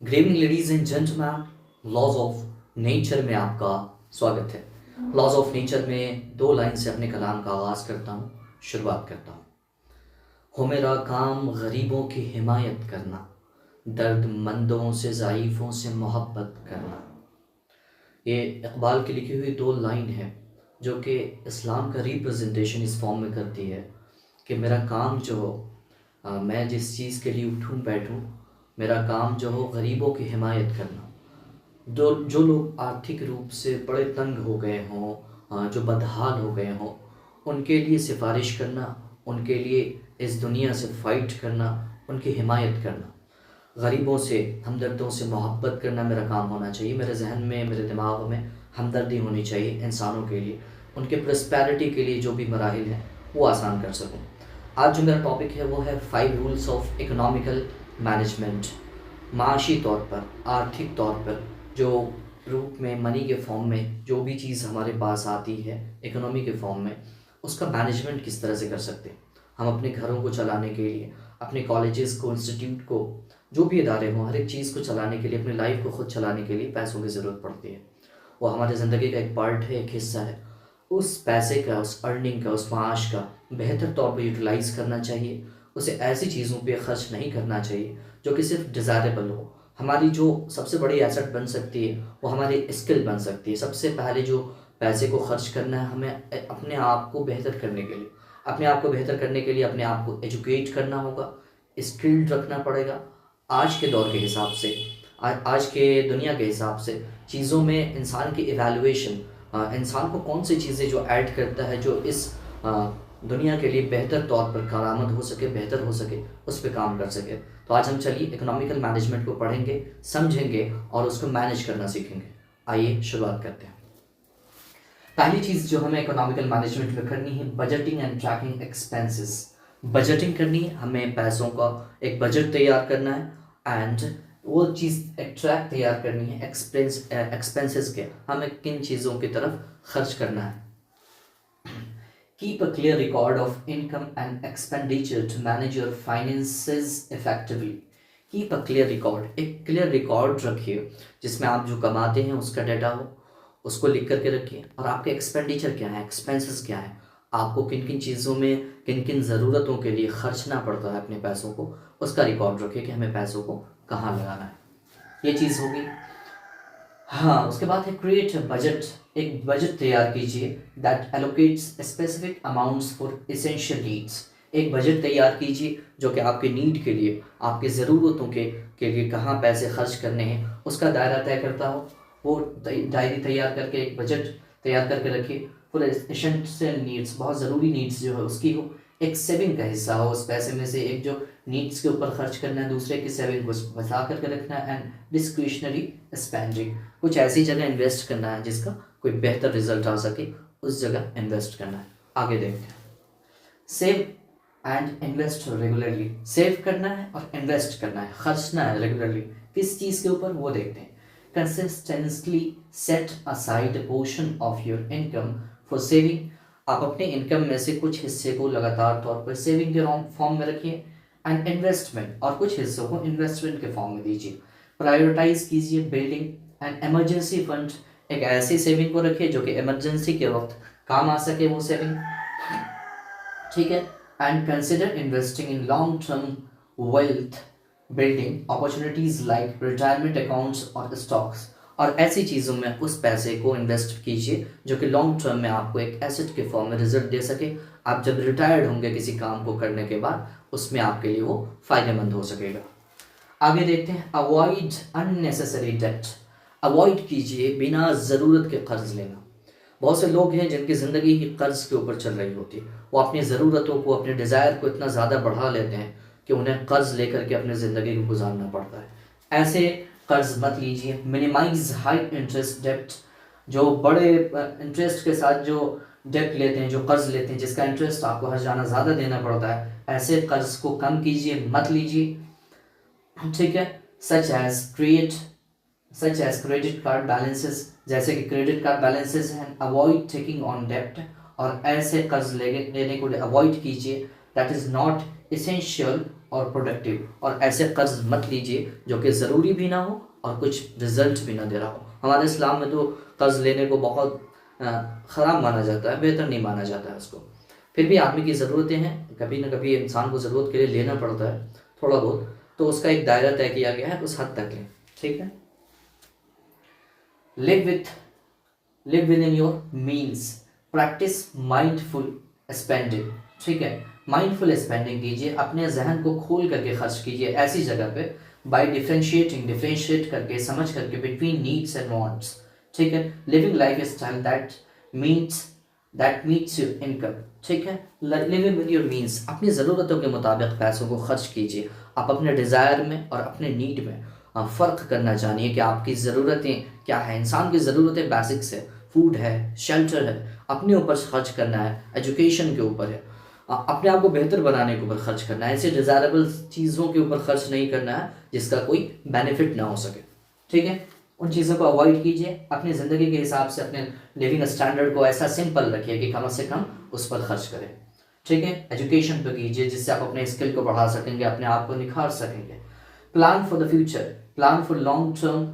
Good evening ladies and gentleman. Laws of nature में आपका स्वागत है। लॉज ऑफ नेचर में दो लाइन से अपने कलाम का आगाज़ करता हूँ, शुरुआत करता हूँ। हो मेरा काम गरीबों की हिमायत करना, दर्दमंदों से ज़ाइफ़ों से मोहब्बत करना। ये इकबाल की लिखी हुई दो लाइन है जो कि इस्लाम का रिप्रेजेंटेशन इस फॉर्म में करती है कि मेरा काम जो हो, मैं जिस चीज़ के लिए उठूँ बैठूँ, मेरा काम जो हो गरीबों की हिमायत करना। जो लोग आर्थिक रूप से बड़े तंग हो गए हों, जो बदहाल हो गए हों, उनके लिए सिफारिश करना, उनके लिए इस दुनिया से फ़ाइट करना, उनकी हिमायत करना, गरीबों से, हमदर्दों से मोहब्बत करना मेरा काम होना चाहिए। मेरे जहन में, मेरे दिमाग में हमदर्दी होनी चाहिए इंसानों के लिए, उनके प्रॉस्पेरिटी के लिए जो भी मराहिल हैं वो आसान कर सकूँ। आज जो मेरा टॉपिक है वो है 5 रूल्स ऑफ इकोनॉमिकल मैनेजमेंट। माशी तौर पर, आर्थिक तौर पर, जो रूप में मनी के फॉर्म में जो भी चीज़ हमारे पास आती है इकोनॉमी के फॉर्म में, उसका मैनेजमेंट किस तरह से कर सकते हैं हम अपने घरों को चलाने के लिए, अपने कॉलेजेस को, इंस्टीट्यूट को, जो भी इदारे हों, हर एक चीज़ को चलाने के लिए, अपनी लाइफ को खुद चलाने के लिए पैसों की ज़रूरत पड़ती है। वो हमारे ज़िंदगी का एक पार्ट है, एक हिस्सा है। उस पैसे का, उस अर्निंग का, उस माश का बेहतर तौर पर यूटिलाइज़ करना चाहिए। उसे ऐसी चीज़ों पे खर्च नहीं करना चाहिए जो कि सिर्फ डिज़ायरेबल हो। हमारी जो सबसे बड़ी एसेट बन सकती है वो हमारी स्किल बन सकती है। सबसे पहले जो पैसे को खर्च करना है हमें अपने आप को बेहतर करने के लिए, अपने आप को बेहतर करने के लिए अपने आप को एजुकेट करना होगा, स्किल्ड रखना पड़ेगा। आज के दौर के हिसाब से, आज के दुनिया के हिसाब से चीज़ों में इंसान की इवैल्यूएशन, इंसान को कौन सी चीज़ें जो ऐड करता है जो इस दुनिया के लिए बेहतर तौर पर कारआमद हो सके, बेहतर हो सके, उस पर काम कर सके। तो आज हम चलिए इकोनॉमिकल मैनेजमेंट को पढ़ेंगे, समझेंगे और उसको मैनेज करना सीखेंगे। आइए शुरुआत करते हैं। पहली चीज़ जो हमें इकोनॉमिकल मैनेजमेंट में करनी है, budgeting and tracking expenses. Budgeting करनी है, हमें पैसों का एक बजट तैयार करना है एंड वो चीज़ एक ट्रैक तैयार करनी है एक्सपेंसेस के, हमें किन चीज़ों की तरफ खर्च करना है। Keep a clear record of income and expenditure to manage your finances effectively. Keep a clear record. एक clear record रखिए जिसमें आप जो कमाते हैं उसका डाटा हो, उसको लिख करके रखिए। और आपके एक्सपेंडिचर क्या है, एक्सपेंसेस क्या है, आपको किन किन चीज़ों में, किन किन ज़रूरतों के लिए खर्चना पड़ता है अपने पैसों को, उसका रिकॉर्ड रखिए कि हमें पैसों को कहाँ लगाना है। ये चीज़ होगी। हाँ, उसके बाद है क्रिएट बजट। एक बजट तैयार कीजिए that allocates specific amounts for essential needs. एक बजट तैयार कीजिए जो कि आपके नीड के लिए, आपकी ज़रूरतों के लिए कहाँ पैसे खर्च करने हैं उसका दायरा तय करता हो। वो डायरी तैयार करके एक बजट तैयार करके रखिए। फॉर एसेंशियल नीड्स, बहुत ज़रूरी नीड्स जो है उसकी हो। एक सेविंग का हिस्सा हो, उस पैसे में से एक जो नीड्स के ऊपर खर्च करना है, दूसरे की सेविंग को बचा करके रखना है। एंड डिस्क्रिशनरी स्पेंडिंग, कुछ ऐसी जगह इन्वेस्ट करना है जिसका कोई बेहतर रिजल्ट आ सके, उस जगह इन्वेस्ट करना है। आगे देखते हैं। Save and invest regularly. Save करना है और इन्वेस्ट करना है, खर्चना है रेगुलरली। किस चीज़ के ऊपर वो देखते हैं। Consistently set aside portion of your income for saving. आप अपने इनकम में से कुछ हिस्से को लगातार तौर पर सेविंग के फॉर्म में रखिए एंड इन्वेस्टमेंट, और कुछ हिस्सों को इन्वेस्टमेंट के फॉर्म में दीजिए। प्रायोरिटाइज कीजिए बिल्डिंग एंड इमरजेंसी फंड। एक ऐसी सेविंग को रखिए जो कि इमरजेंसी के वक्त काम आ सके वो सेविंग, ठीक है। And consider investing in long term wealth building opportunities like retirement accounts और स्टॉक्स। और ऐसी चीज़ों में उस पैसे को इन्वेस्ट कीजिए जो कि लॉन्ग टर्म में आपको एक एसेट के फॉर्म में रिजल्ट दे सके। आप जब रिटायर्ड होंगे किसी काम को करने के बाद, उसमें आपके लिए वो फ़ायदेमंद हो सकेगा। आगे देखते हैं। Avoid unnecessary date. अवॉइड कीजिए बिना ज़रूरत के कर्ज लेना। बहुत से लोग हैं जिनकी ज़िंदगी ही कर्ज के ऊपर चल रही होती है। वो अपनी ज़रूरतों को, अपने डिज़ायर को इतना ज़्यादा बढ़ा लेते हैं कि उन्हें कर्ज लेकर के अपनी ज़िंदगी को गुजारना पड़ता है। ऐसे कर्ज मत लीजिए। मिनिमाइज हाई इंटरेस्ट डेप्ट। जो बड़े इंटरेस्ट के साथ जो डेप्ट लेते हैं, जो कर्ज लेते हैं जिसका इंटरेस्ट आपको हर जाना ज़्यादा देना पड़ता है, ऐसे कर्ज को कम कीजिए, मत लीजिए, ठीक है। Such as credit card balances, जैसे कि क्रेडिट कार्ड बैलेंसेस हैं। अवॉइड टेकिंग ऑन डेप्ट, और ऐसे कर्ज लेने को अवॉइड कीजिए दैट इज़ नॉट इसेंशियल और प्रोडक्टिव। और ऐसे कर्ज मत लीजिए जो कि ज़रूरी भी ना हो और कुछ रिजल्ट भी ना दे रहा हो। हमारे इस्लाम में तो कर्ज लेने को बहुत ख़राब माना जाता है, बेहतर नहीं माना जाता है उसको। फिर भी आदमी की ज़रूरतें हैं, कभी ना कभी इंसान को ज़रूरत के लिए लेना पड़ता है थोड़ा बहुत, तो उसका एक दायरा तय किया गया है, उस हद तक लें, ठीक है। Live with in your means, practice mindful spending, ठीक है। माइंडफुल स्पेंडिंग कीजिए, अपने जहन को खोल करके खर्च कीजिए ऐसी जगह पे, बाय डिफ्रेंशिएट करके, समझ करके, बिटवीन नीड्स एंड वांट्स, ठीक है। Living life style that meets your income, ठीक है। लिविंग विद योर मीन्स, अपनी ज़रूरतों के मुताबिक पैसों को खर्च कीजिए। आप अपने डिज़ायर में और अपने नीड में फ़र्क करना जानिए कि आपकी ज़रूरतें क्या है। इंसान की ज़रूरतें बेसिक्स है, फूड है, शेल्टर है, अपने ऊपर खर्च करना है, एजुकेशन के ऊपर है, अपने आप को बेहतर बनाने के ऊपर खर्च करना है। ऐसे डिज़ायरेबल चीज़ों के ऊपर खर्च नहीं करना है जिसका कोई बेनिफिट ना हो सके, ठीक है। उन चीज़ों को अवॉइड कीजिए। अपनी ज़िंदगी के हिसाब से अपने लिविंग स्टैंडर्ड को ऐसा सिंपल रखिए कि कम से कम उस पर खर्च करें, ठीक है। एजुकेशन पर कीजिए जिससे आप अपने स्किल को बढ़ा सकेंगे, अपने आप को निखार सकेंगे। Plan for the future, plan for long term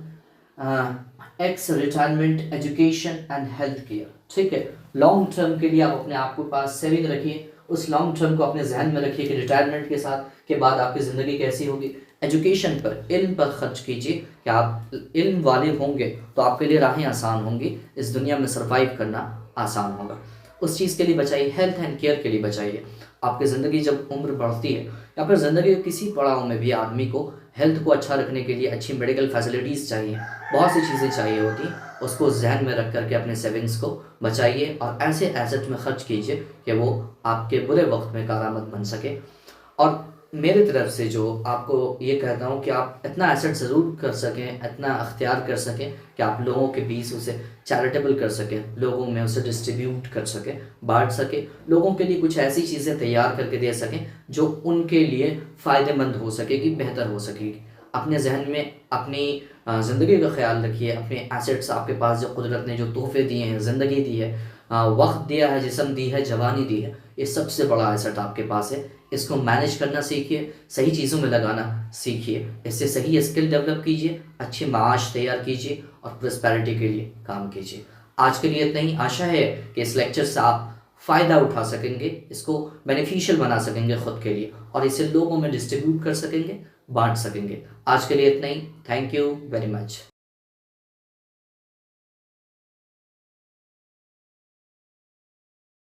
x retirement, education and health care, ठीक है। लॉन्ग टर्म के लिए आप अपने आप के पास सेविंग रखिए, उस लॉन्ग टर्म को अपने जहन में रखिए कि रिटायरमेंट के साथ के बाद आपकी ज़िंदगी कैसी होगी। एजुकेशन पर, इल्म पर खर्च कीजिए कि आप इल्म वाले होंगे तो आपके लिए राहें आसान होंगी, इस दुनिया में सर्वाइव करना आसान होगा। उस चीज़ के लिए बचाइए, हेल्थ एंड केयर के लिए बचाइए। आपकी ज़िंदगी जब उम्र बढ़ती है या फिर ज़िंदगी के किसी पड़ाव में भी आदमी को हेल्थ को अच्छा रखने के लिए अच्छी मेडिकल फैसिलिटीज़ चाहिए, बहुत सी चीज़ें चाहिए होती, उसको जहन में रख करके अपने सेविंग्स को बचाइए और ऐसे एसेट में खर्च कीजिए कि वो आपके बुरे वक्त में कारआमद बन सके। और मेरी तरफ से जो आपको ये कहता हूँ कि आप इतना एसेट ज़रूर कर सकें, इतना अख्तियार कर सकें कि आप लोगों के बीच उसे चैरिटेबल कर सकें, लोगों में उसे डिस्ट्रीब्यूट कर सकें, बांट सकें, लोगों के लिए कुछ ऐसी चीज़ें तैयार करके दे सकें जो उनके लिए फ़ायदेमंद हो सकेगी, बेहतर हो सकेगी। अपने जहन में अपनी ज़िंदगी का ख्याल रखिए, अपने एसेट्स, आपके पास जो कुदरत ने जो तोहफे दिए हैं, ज़िंदगी दी है, वक्त दिया है, जिस्म दी है, जवानी दी है, ये सबसे बड़ा एसेट आपके पास है। इसको मैनेज करना सीखिए, सही चीज़ों में लगाना सीखिए, इससे सही स्किल डेवलप कीजिए, अच्छी माश तैयार कीजिए और प्रॉस्पेरिटी के लिए काम कीजिए। आज के लिए इतना ही। आशा है कि इस लेक्चर से आप फ़ायदा उठा सकेंगे, इसको बेनिफिशियल बना सकेंगे ख़ुद के लिए और इसे लोगों में डिस्ट्रीब्यूट कर सकेंगे, बांट सकेंगे। आज के लिए इतना ही। Thank you very much.